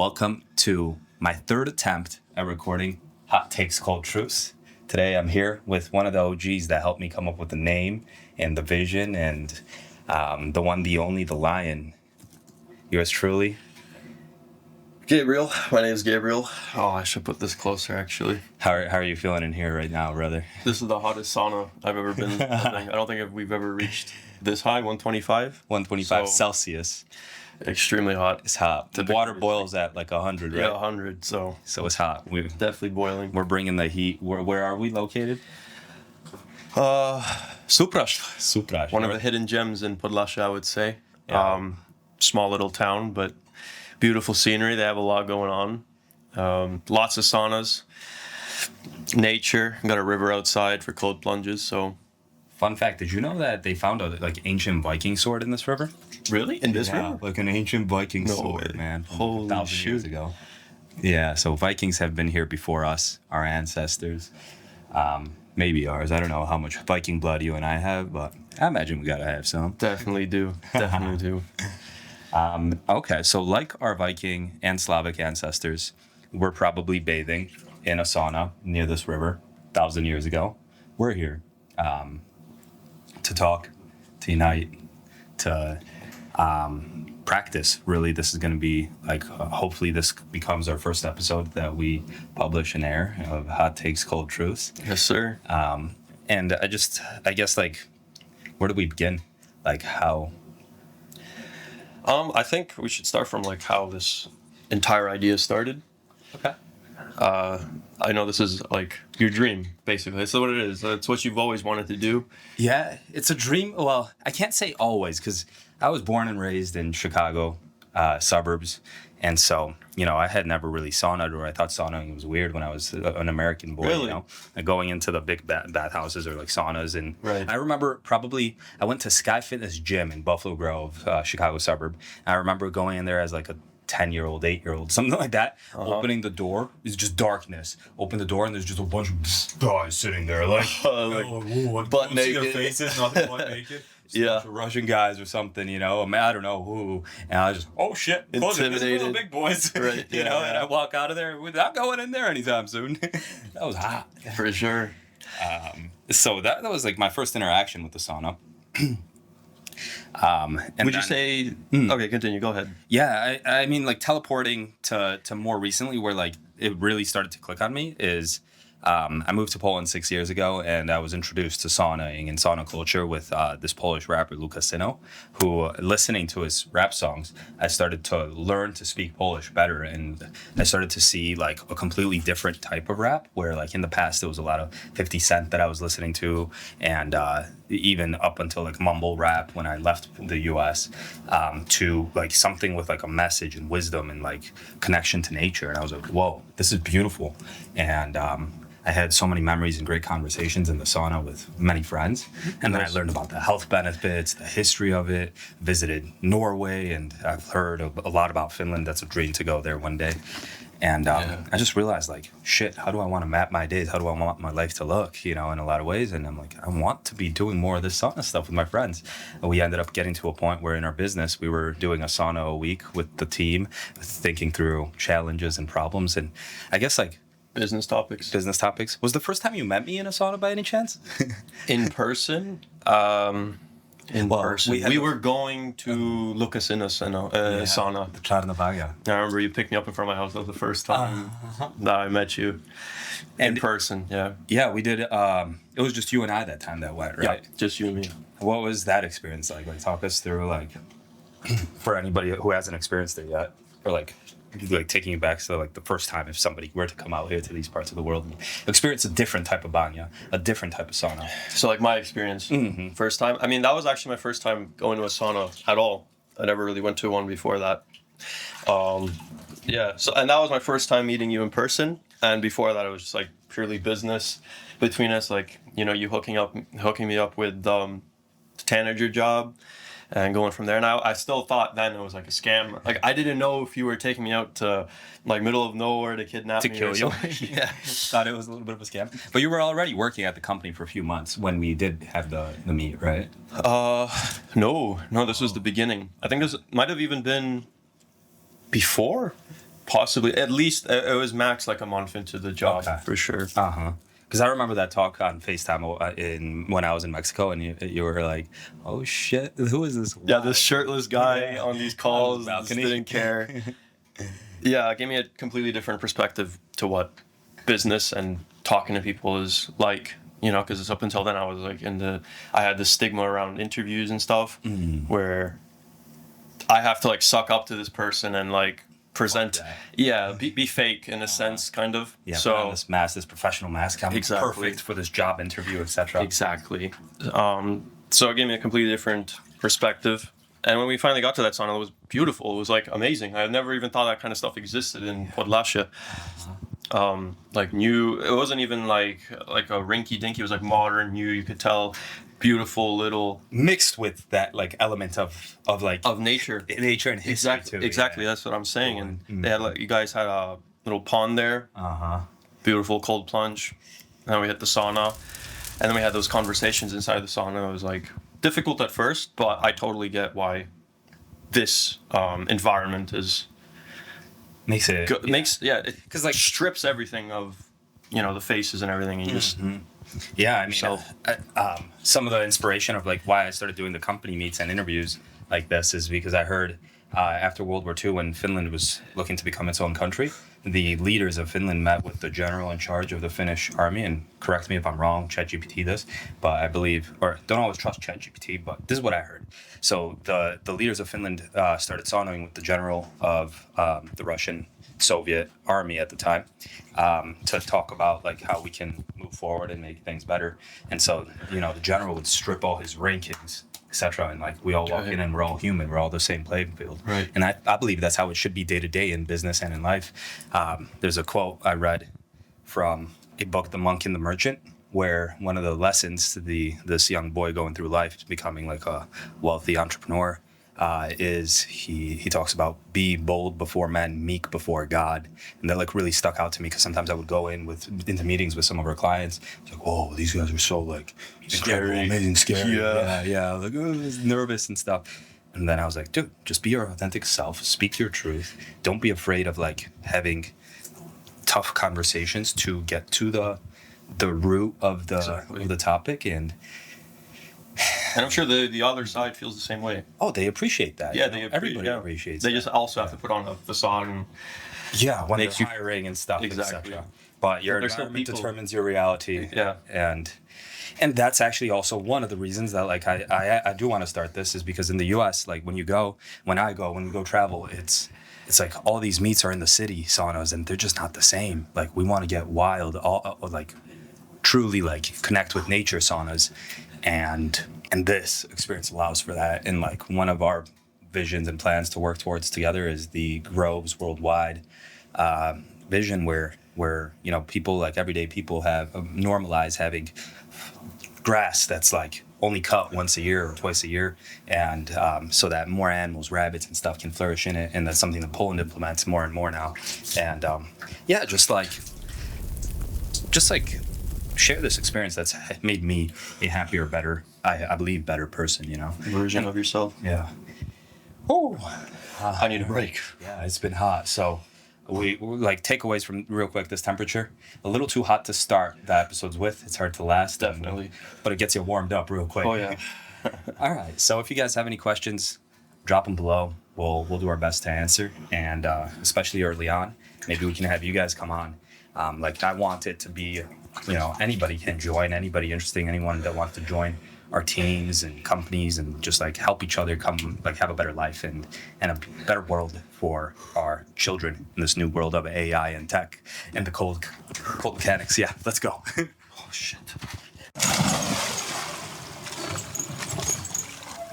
Welcome to my third attempt at recording Hot Takes Cold Truths. Today I'm here with one of the OGs that helped me come up with the name and the vision and the one, the only, the lion. Yours truly. Gabriel. My name is Gabriel. Oh, I should put this closer, actually. How are you feeling in here right now, brother? This is the hottest sauna I've ever been. I don't think we've ever reached this high, 125. 125 Celsius. Extremely hot. It's hot. The water boils at like 100, right? Yeah, 100. So it's hot. Definitely boiling. We're bringing the heat. Where are we located? Suprash. One of the hidden gems in Podlasia, I would say. Yeah. Small little town, but beautiful scenery. They have a lot going on. Lots of saunas. Nature. Got a river outside for cold plunges. So, fun fact: did you know that they found a ancient Viking sword in this river? Really? In this river? Like an ancient Viking sword, way. man. From Holy 1,000 shit. years ago. Yeah. So Vikings have been here before us, our ancestors. Maybe ours. I don't know how much Viking blood you and I have, but I imagine we gotta have some. Definitely do. Definitely do. Okay, so like our Viking and Slavic ancestors, we're probably bathing in a sauna near this river 1,000 years ago. We're here to talk, to unite, to practice. Really, this is going to be hopefully this becomes our first episode that we publish and air of Hot Takes Cold Truths. Yes, sir. And I guess where do we begin? How? I think we should start from how this entire idea started. Okay. I know this is your dream, basically. That's what it is. It's what you've always wanted to do. Yeah, it's a dream. Well, I can't say always because I was born and raised in Chicago suburbs. And so, I had never really saunaed, or I thought saunaing was weird when I was an American boy, Really? Going into the big bathhouses or saunas. And Right. I remember I went to Sky Fitness Gym in Buffalo Grove, Chicago suburb. And I remember going in there as a 10-year-old, 8-year-old, something like that. Opening the door, it's just darkness. Open the door and there's just a bunch of guys sitting there Butt naked. their faces, nothing but naked. Yeah. Bunch of Russian guys or something, I don't know who. And I was just, oh shit, close it, 'cause we're the big boys. Right, And I walk out of there without going in there anytime soon. That was hot. For sure. So that was my first interaction with the sauna. Would you say... Okay, continue. Go ahead. Yeah, I mean, teleporting to more recently where, it really started to click on me is I moved to Poland 6 years ago, and I was introduced to saunaing and sauna culture with this Polish rapper, Lukasyno, who, listening to his rap songs, I started to learn to speak Polish better, and I started to see, a completely different type of rap, where, in the past, there was a lot of 50 Cent that I was listening to, and even up until, mumble rap when I left the U.S., to, something with, a message and wisdom and, connection to nature, and I was like, whoa, this is beautiful, and I had so many memories and great conversations in the sauna with many friends. And then I learned about the health benefits, the history of it, visited Norway, and I've heard a lot about Finland. That's a dream to go there one day. And I just realized, shit, how do I want to map my days? How do I want my life to look, in a lot of ways? And I'm I want to be doing more of this sauna stuff with my friends. And we ended up getting to a point where in our business, we were doing a sauna a week with the team, thinking through challenges and problems. And I guess, Business topics. Was the first time you met me in a sauna by any chance? In person? We were going to Lukasyno's sauna. The Czarna Baga. I remember you picked me up in front of my house. That was the first time that I met you in person. Yeah. Yeah, we did. It was just you and I that time that went, right? Yeah, just you and me. What was that experience like? Talk us through, for anybody who hasn't experienced it yet, or taking you back to the first time if somebody were to come out here to these parts of the world and experience a different type of banya, a different type of sauna. So my experience, first time. I mean, that was actually my first time going to a sauna at all. I never really went to one before that. Yeah. So, and that was my first time meeting you in person. And before that, it was just purely business between us. You hooking me up with the tanager job. And going from there. And I still thought then it was a scam. I didn't know if you were taking me out to middle of nowhere to kidnap me. To kill you. Yeah. Thought it was a little bit of a scam. But you were already working at the company for a few months when we did have the meet, right? No, this was the beginning. I think this might have even been before. Possibly. At least it was max like a month into the job, for sure. Because I remember that talk on FaceTime when I was in Mexico, and you were like, "Oh shit, who is this?" Yeah, this shirtless guy on these calls just didn't care. Yeah, it gave me a completely different perspective to what business and talking to people is like. You know, because up until then I was like I had this stigma around interviews and stuff, where I have to like suck up to this person and like present, be fake in a sense, kind of. Yeah, so this professional mask, I'm perfect for this job interview, etc. Exactly. So it gave me a completely different perspective. And when we finally got to that sauna, it was beautiful. It was like amazing. I never even thought that kind of stuff existed in Podlasie. Like new, it wasn't even like a rinky dinky. It was like modern, new. You could tell, beautiful little mixed with that like element of nature and history. Exactly. That's what I'm saying. And they had you guys had a little pond there. Beautiful cold plunge. And then we hit the sauna, and then we had those conversations inside the sauna. It was like difficult at first, but I totally get why this environment is. Makes it because like strips everything of the faces and everything, and you just I mean some of the inspiration of like why I started doing the company meets and interviews like this is because I heard after World War II, when Finland was looking to become its own country, the leaders of Finland met with the general in charge of the Finnish army, and correct me if I'm wrong, ChatGPT this, but I believe, or don't always trust ChatGPT, but this is what I heard. So the leaders of Finland started saunaing with the general of the Russian Soviet army at the time to talk about like how we can move forward and make things better. And so, the general would strip all his rankings, etc. And like we all walk in and we're all human. We're all the same playing field. Right. And I believe that's how it should be day to day in business and in life. There's a quote I read from a book, The Monk and the Merchant, where one of the lessons to this young boy going through life, becoming like a wealthy entrepreneur, is he talks about be bold before men, meek before God. And that like really stuck out to me because sometimes I would go into meetings with some of our clients. It's like, oh, these guys are so like incredible, amazing, scary. Yeah. Like nervous and stuff. And then I was like, dude, just be your authentic self. Speak your truth. Don't be afraid of like having tough conversations to get to the root of the topic. And I'm sure the other side feels the same way. Oh, they appreciate that. Yeah, everybody appreciates. They just also have to put on a facade and when they're hiring and stuff. Exactly. But your environment determines your reality. Yeah. And that's actually also one of the reasons that like I do want to start this is because in the U.S. like when we go travel, it's like all these meets are in the city saunas and they're just not the same. Like we want to get wild, like truly like connect with nature saunas. And this experience allows for that. And like one of our visions and plans to work towards together is the Groves Worldwide vision where people like everyday people have normalized having grass that's like only cut once a year or twice a year, and so that more animals, rabbits and stuff can flourish in it. And that's something that Poland implements more and more now. And just like share this experience that's made me a happier, better, I believe, better person, Version of yourself. Yeah. Oh, I need a break. Yeah, it's been hot. So we like takeaways from real quick, this temperature, a little too hot to start the episodes with. It's hard to last. Definitely. But it gets you warmed up real quick. Oh, yeah. All right. So if you guys have any questions, drop them below. We'll do our best to answer. And especially early on, maybe we can have you guys come on. I want it to be, anybody can join, anybody interesting, anyone that wants to join our teams and companies and just like help each other come like have a better life and a better world for our children in this new world of AI and tech and the cold mechanics. Yeah, let's go. Oh shit.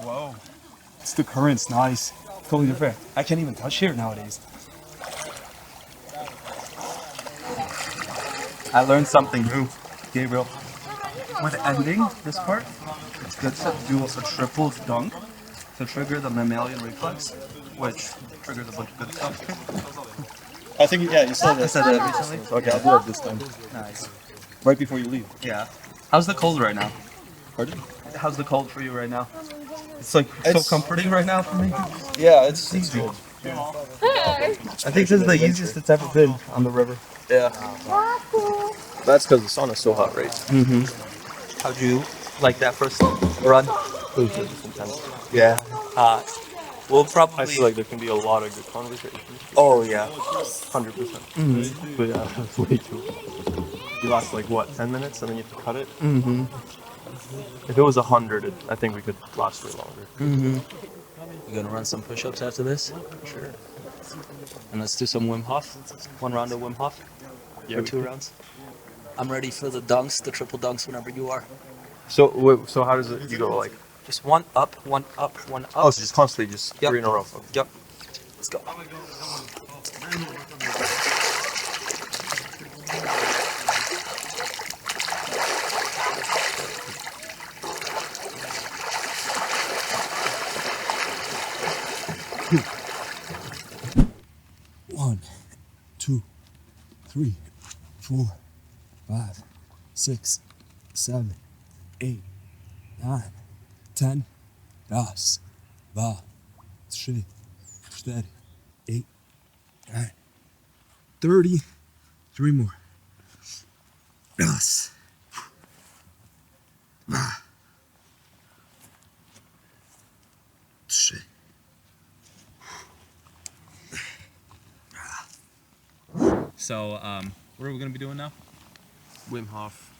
Whoa. It's the current's nice. Totally different. I can't even touch here nowadays. I learned something new, Gabriel. With ending this part, it's good to do a triple dunk to trigger the mammalian reflex, which triggers a bunch of good stuff. I think, you said that. I said that recently? Okay, I'll do it this time. Nice. Right before you leave. Yeah. How's the cold right now? Pardon? How's the cold for you right now? It's so comforting right now for me. Yeah, it's good. I think this is the easiest it's ever been on the river. Yeah. That's because the sun is so hot, right? How'd you like that first run? It was just intense. Yeah. We'll probably. I feel like there can be a lot of good conversations. Oh yeah. 100%. But yeah, that's way too. You lost like what, 10 minutes, and then you have to cut it. If it was 100, I think we could last way longer. We're gonna run some push-ups after this. Sure. And let's do some Wim Hof. 1 round of Wim Hof. Yeah, Or we 2 could. rounds. I'm ready for the dunks, the triple dunks whenever you are. So how does it? You go like? Just 1 up, 1 up, 1 up. Oh, so just constantly, just 3 in a row. Okay. Yep. Let's go. One, 2, 3, 4, 5, 6, 7, 8, 9, 10, raz, 2, 3, 4, 8, 9, 30, 3 more. Raz, 2, 3. So, what are we gonna be doing now? Wim Hof.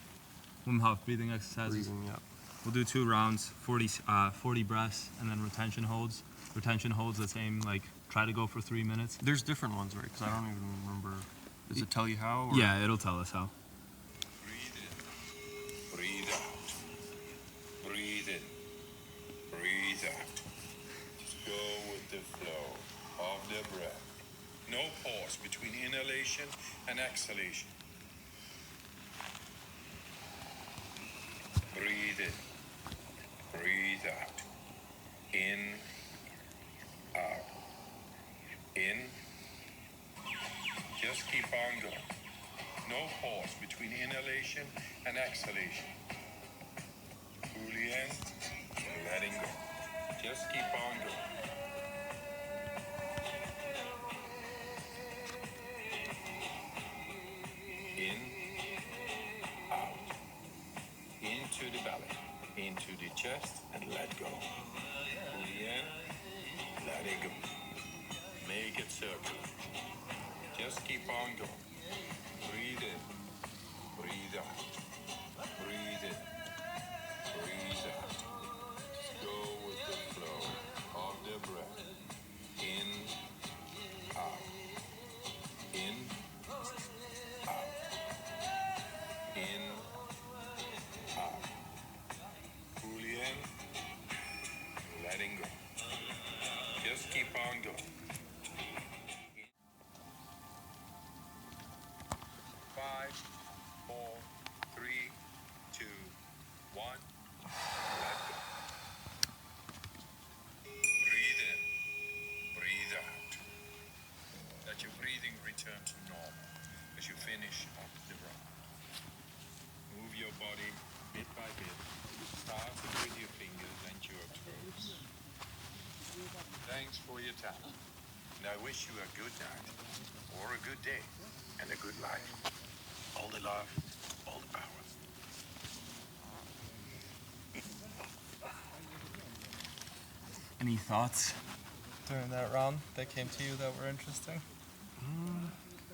Wim Hof breathing exercises. Breathing, yeah. We'll do 2 rounds, 40 breaths, and then retention holds. Retention holds the same, like try to go for 3 minutes. There's different ones, right? Because I don't even remember. Does it tell you how? Or? Yeah, it'll tell us how. Breathe in, breathe out. Breathe in, breathe out. Just go with the flow of the breath. No pause between inhalation and exhalation. Breathe in, breathe out. In, out. In. Just keep on going. No pause between inhalation and exhalation. Fully in, letting go. Just keep on going. In, out. Into the belly, into the chest, and let go. Fully in, let it go. Make it circular. Just keep on going. Breathe in, breathe out. Breathe in, breathe out. Just go with the flow of the breath. In, out. In, out. In, out. Fully in, letting go. Just keep on going. 5, 4, 3, 2, 1. Let go. Breathe in, breathe out. Let your breathing return to normal as you finish up the round. Move your body bit by bit, starting with your fingers and your toes. Thanks for your time. And I wish you a good night, or a good day, and a good life. All the love, all the power. Any thoughts? During that round that came to you that were interesting?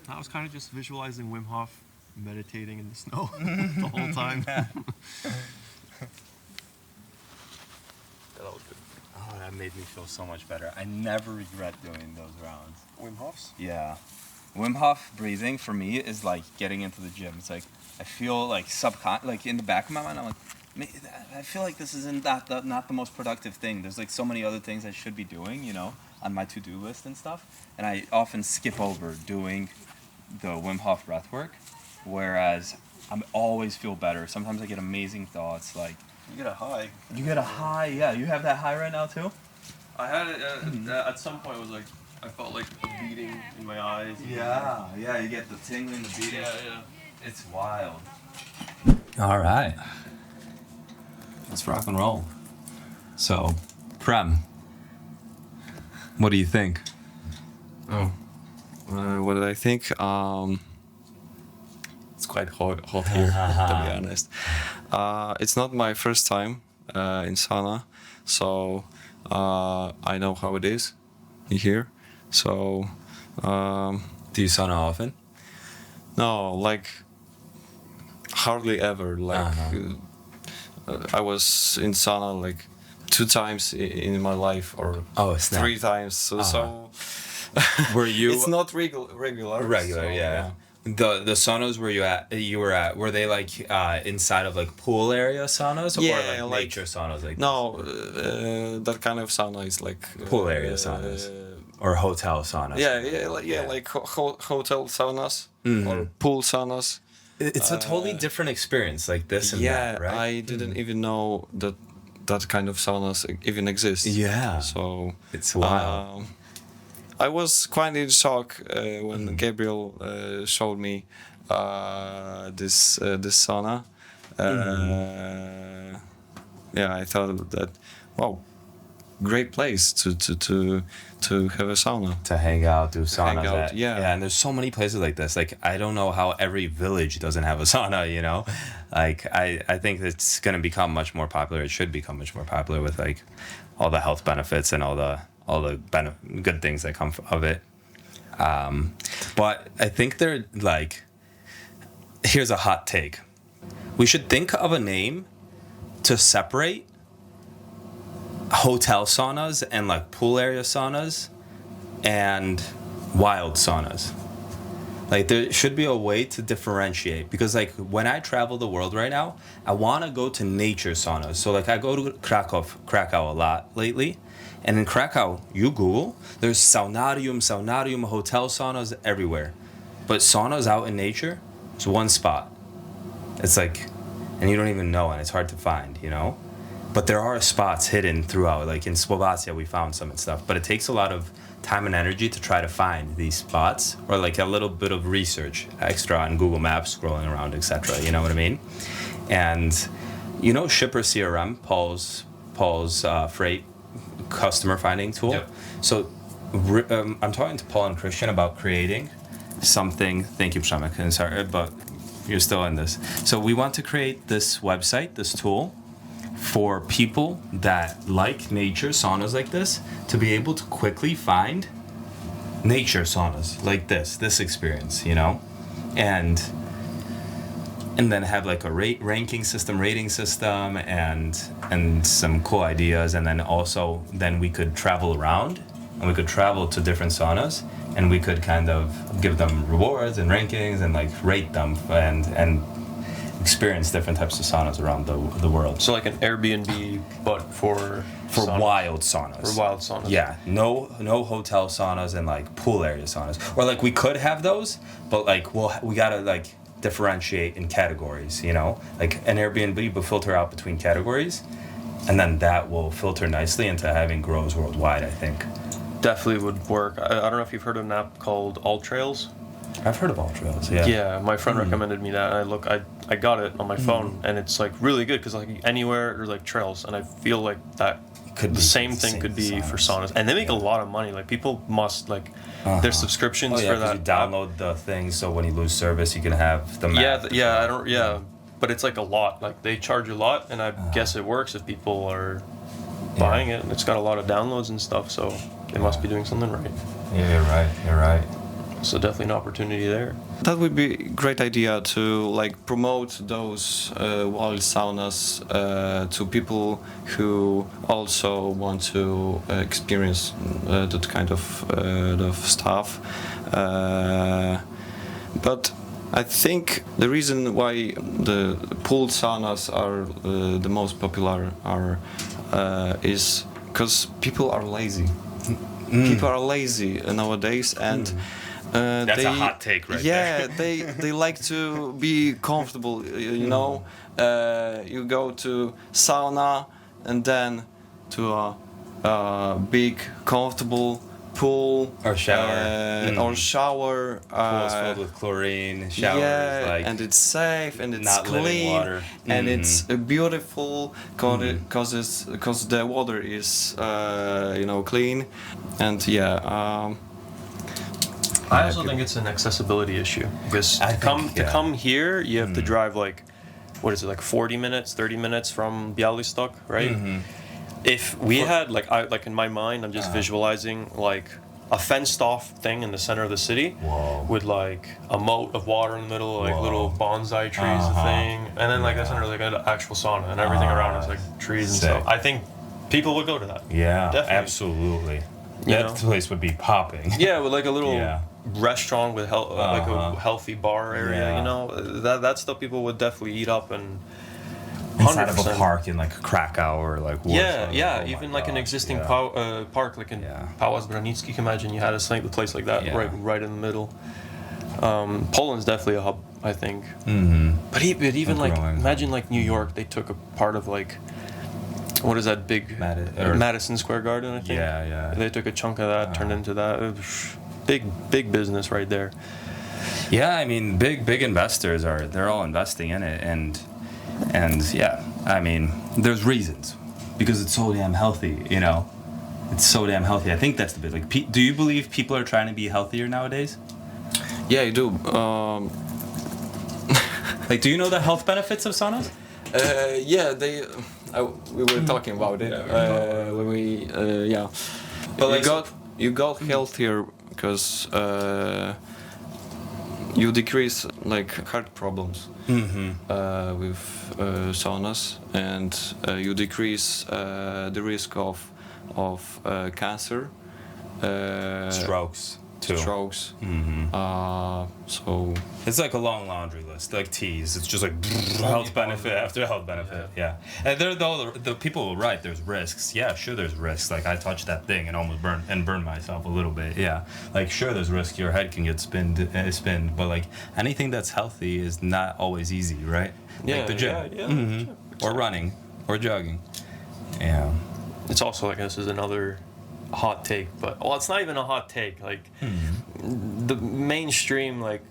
I was kind of just visualizing Wim Hof meditating in the snow the whole time. That was good. Oh, that made me feel so much better. I never regret doing those rounds. Wim Hof's? Yeah. Wim Hof breathing for me is like getting into the gym. It's like I feel like like in the back of my mind, I'm like, I feel like this isn't not the most productive thing. There's like so many other things I should be doing, you know, on my to-do list and stuff. And I often skip over doing the Wim Hof breath work, whereas I always feel better. Sometimes I get amazing thoughts. Like You get a high. you get a high. Yeah, you have that high right now too. I had it at some point. It was like I felt like a beating in my eyes. Yeah, you get the tingling, the beating. Yeah. It's wild. All right. Let's rock and roll. So, Prem, what do you think? Oh. What did I think? It's quite hot here, to be honest. It's not my first time in sauna, so I know how it is here. So, Do you sauna often? no, like hardly ever. Like I was in sauna like 2 times in my life, or Oh, snap. 3 times. So Were you it's not regular. regular? so, Yeah. The saunas you were at, were they like inside of like pool area saunas or Yeah, like like- nature saunas, like No, that kind of sauna is like pool area saunas or hotel saunas? like hotel saunas or pool saunas. It's a totally different experience, like this and Yeah, that, right? I didn't even know that kind of saunas even exist. Yeah. So It's wild. I was quite in shock when Gabriel showed me this sauna. Yeah, I thought that, wow, great place to have a sauna. To hang out, do saunas. hang out, at. yeah. And there's so many places like this. Like I don't know how every village doesn't have a sauna. You know, like I think it's gonna become much more popular. It should become much more popular with like all the health benefits and all the good things that come of it. But I think they're like, here's a hot take. We should think of a name to separate hotel saunas and like pool area saunas and wild saunas. Like there should be a way to differentiate, because like when I travel the world right now, I want to go to nature saunas. So like I go to Krakow a lot lately, and in Krakow, you Google, there's saunarium, hotel saunas everywhere. But saunas out in nature, it's one spot. It's like, and you don't even know, and it's hard to find, you know? But there are spots hidden throughout. Like in Slovakia, we found some and stuff. But it takes a lot of time and energy to try to find these spots, or like a little bit of research extra on Google Maps, scrolling around, etc. You know what I mean? And you know Shipper CRM, Paul's freight customer finding tool. Yep. So I'm talking to Paul and Christian about creating something. Thank you, Przemysław. And sorry, but you're still in this. So we want to create this website, this tool, for people that like nature saunas like this to be able to quickly find nature saunas like this experience, you know, and then have like a rating system, and some cool ideas, and then also then we could travel around and we could travel to different saunas and we could kind of give them rewards and rankings and like rate them and experience different types of saunas around the world. So like an Airbnb, but for sauna. Wild saunas. For wild saunas. Yeah, no hotel saunas and like pool area saunas. Or like we could have those, but like we gotta like differentiate in categories, you know? Like an Airbnb will filter out between categories, and then that will filter nicely into having grows worldwide, I think. Definitely would work. I don't know if you've heard of an app called All Trails. I've heard of All Trails, yeah. Yeah, my friend recommended me that, and I got it on my phone, and it's like really good because like anywhere there's like trails, and I feel like that Could the be same the thing same could be saunas. for saunas, and they make a lot of money. Like people must like their subscriptions Oh yeah, for because that. you download the thing, so when you lose service, you can have the map. I don't. Yeah, but it's like a lot. Like they charge a lot, and I guess it works if people are buying it. And it's got a lot of downloads and stuff, so they must be doing something right. Yeah, you're right. So definitely an opportunity there. That would be a great idea to like promote those wild saunas to people who also want to experience that kind of stuff. But I think the reason why the pool saunas are the most popular is because people are lazy. People are lazy nowadays, and That's a hot take right there. they like to be comfortable. You know, you go to sauna and then to a big comfortable pool Or shower. or shower. Pools filled with chlorine, showers, Yeah, like and it's safe and it's not living clean water. and it's beautiful because the water is clean, and I also think it's an accessibility issue because to come here, you have to drive like, what is it, like 40 minutes, 30 minutes from Białystok, right? If we had like in my mind, I'm just visualizing like a fenced off thing in the center of the city with like a moat of water in the middle, like little bonsai trees, thing, and then like the center like an actual sauna and everything around is like trees and stuff. I think people would go to that. Yeah, definitely. Absolutely. You That know? place would be popping. Yeah, with like a little restaurant with like a healthy bar area. You know, that stuff people would definitely eat up and. Inside of a park in like Krakow or like Warsaw. Even like an existing park like in Pałac Branický. You can imagine you had a place like that right in the middle. Poland's definitely a hub, I think. But even like imagine like New York, they took a part of like what is that big Madison Square Garden, I think. Yeah. They took a chunk of that, turned into that. Big business right there. Yeah, I mean, big investors they're all investing in it, and yeah, I mean, there's reasons because it's so damn healthy, you know. It's so damn healthy. I think that's the bit. Like, do you believe people are trying to be healthier nowadays? Yeah, I do. Like, do you know the health benefits of saunas? Yeah, we were talking about it. When we But like, you got healthier because you decrease like heart problems with saunas, and you decrease the risk of cancer, Strokes too. So It's like a long laundry list, like teas. It's just like health benefit after health benefit. Yeah. And the people were right. There's risks. Yeah, sure. There's risks. Like I touched that thing and almost burned myself a little bit. Yeah. Like sure, there's risk. Your head can get spinned. But like anything that's healthy is not always easy, right? Like the gym. Or running, or jogging. Yeah. It's also like this is another hot take, but it's not even a hot take. Like the mainstream like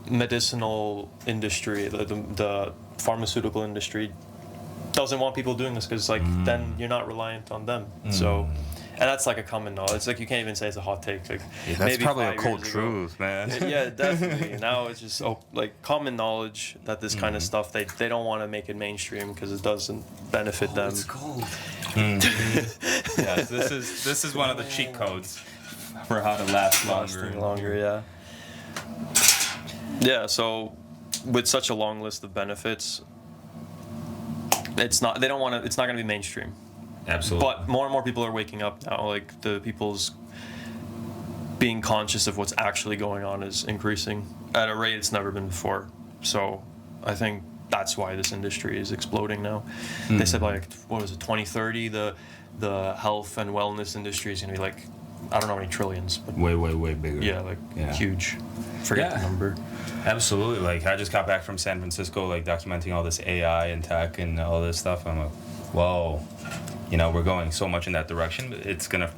medicinal industry, the pharmaceutical industry doesn't want people doing this because like then you're not reliant on them. So, and that's like a common knowledge. It's like you can't even say it's a hot take. Like That's maybe probably a 5 cold years truth, man. Yeah, definitely. Now it's just like common knowledge that this kind of stuff they don't want to make it mainstream because it doesn't benefit them. it's cold. Yeah, this is one of the cheat codes for how to last longer. Yeah, so with such a long list of benefits, it's not going to be mainstream. Absolutely. But more and more people are waking up now. Like the people's being conscious of what's actually going on is increasing at a rate it's never been before. So I think that's why this industry is exploding now. They said like, what was it, 2030, the health and wellness industry is going to be like, I don't know how many trillions, but way bigger. Yeah, huge. Forget the number. Absolutely. Like I just got back from San Francisco, like documenting all this AI and tech and all this stuff. I'm like, whoa, you know, we're going so much in that direction. It's gonna.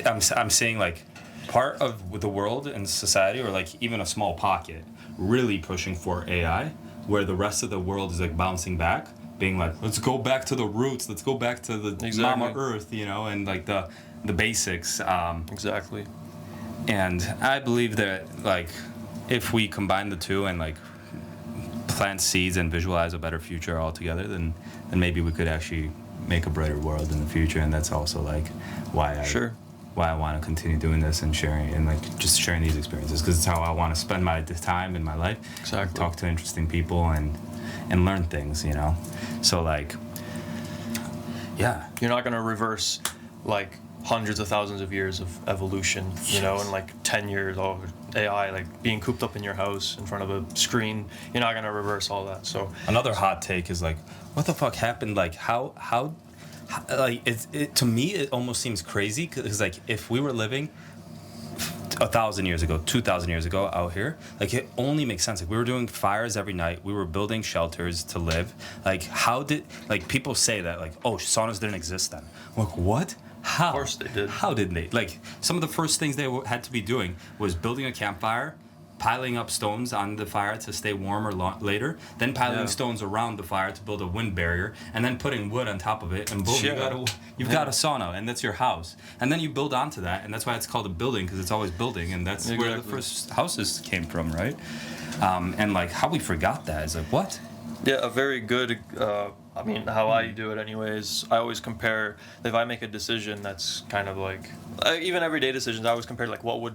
I'm seeing like part of the world and society, or like even a small pocket, really pushing for AI, where the rest of the world is like bouncing back, being like, let's go back to the roots, let's go back to the Mama Earth, you know, and like the basics. Exactly. And I believe that like if we combine the two and like plant seeds and visualize a better future all together, then maybe we could actually make a brighter world in the future. And that's also like why I want to continue doing this and sharing and like just sharing these experiences, because it's how I want to spend my time in my life. Exactly. Talk to interesting people and learn things, you know. So like, yeah, You're not going to reverse like hundreds of thousands of years of evolution, you know, in like 10 years of AI, like being cooped up in your house in front of a screen. You're not going to reverse all that. So another hot take is like, what the fuck happened? Like how like it to me it almost seems crazy, because like if we were living 1,000 years ago, 2,000 years ago out here, like it only makes sense. Like we were doing fires every night, we were building shelters to live. Like how did, like people say that like, oh, saunas didn't exist then. I'm like, what? How? Of course they did. How did they? Like some of the first things they had to be doing was building a campfire, piling up stones on the fire to stay warmer later, then piling stones around the fire to build a wind barrier, and then putting wood on top of it, and boom, you've got a sauna, and that's your house. And then you build onto that, and that's why it's called a building, because it's always building, and that's where the first houses came from, right? And like how we forgot that is like, what? Yeah, a very good. I mean, how I do it, anyways. I always compare. If I make a decision that's kind of like, even everyday decisions, I always compare like what would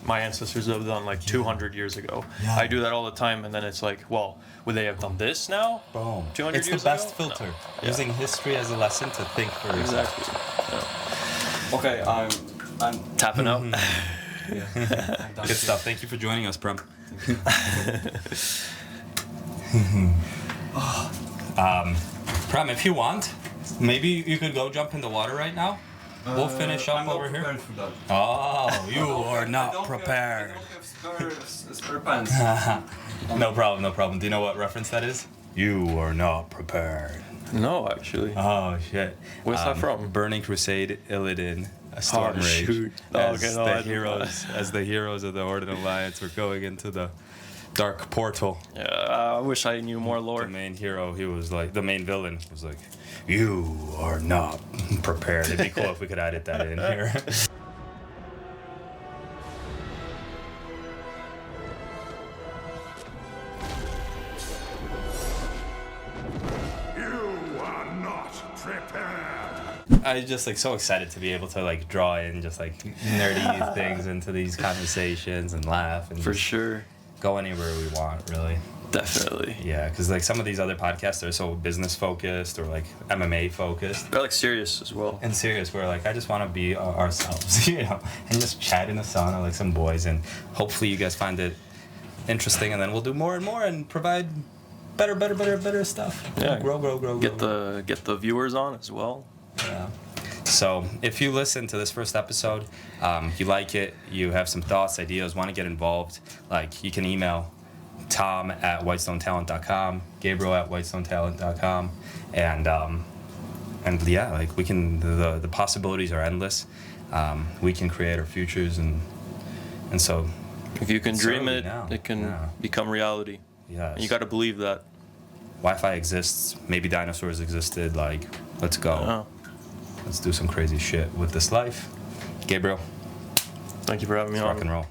my ancestors have done like 200 years ago. Yeah. I do that all the time, and then it's like, well, would they have done this now? Boom. 200 it's years the best ago? filter. No. Using history as a lesson to think for yourself. Exactly. Okay, I'm Tapping out. Good stuff. Thank you for joining us, Prem. Prem, if you want, maybe you could go jump in the water right now. We'll finish up over here. Oh, you are not prepared. I don't have spare pants. No problem. Do you know what reference that is? You are not prepared. No, actually. Oh, shit. Where's that from? Burning Crusade, Illidan, A Storm Rage. Shoot. As The heroes of the Horde Alliance were going into the dark portal. Yeah, I wish I knew more lore. The main hero, he was like, the main villain was like, you are not prepared. It'd be cool if we could edit that in here. You are not prepared. I was just like so excited to be able to like draw in just like nerdy things into these conversations and laugh and For just sure. go anywhere we want, really. Definitely. Yeah, because like some of these other podcasts are so business focused or like MMA focused. They're like serious as well. And serious, where like I just want to be ourselves, you know, and just chat in the sauna like some boys, and hopefully you guys find it interesting, and then we'll do more and more and provide better stuff. Yeah. Grow. Get the viewers on as well. Yeah. So if you listen to this first episode, you like it, you have some thoughts, ideas, want to get involved, like you can email tom@whitestonetalent.com, gabriel@whitestonetalent.com, and yeah, like we can, the possibilities are endless. We can create our futures, and so If you can It's dream early it, now. it can Yeah. become reality. yes, And you got to believe that. Wi-Fi exists, maybe dinosaurs existed, like let's go. Oh. Let's do some crazy shit with this life. Gabriel, Thank you for having me let's on. rock and roll.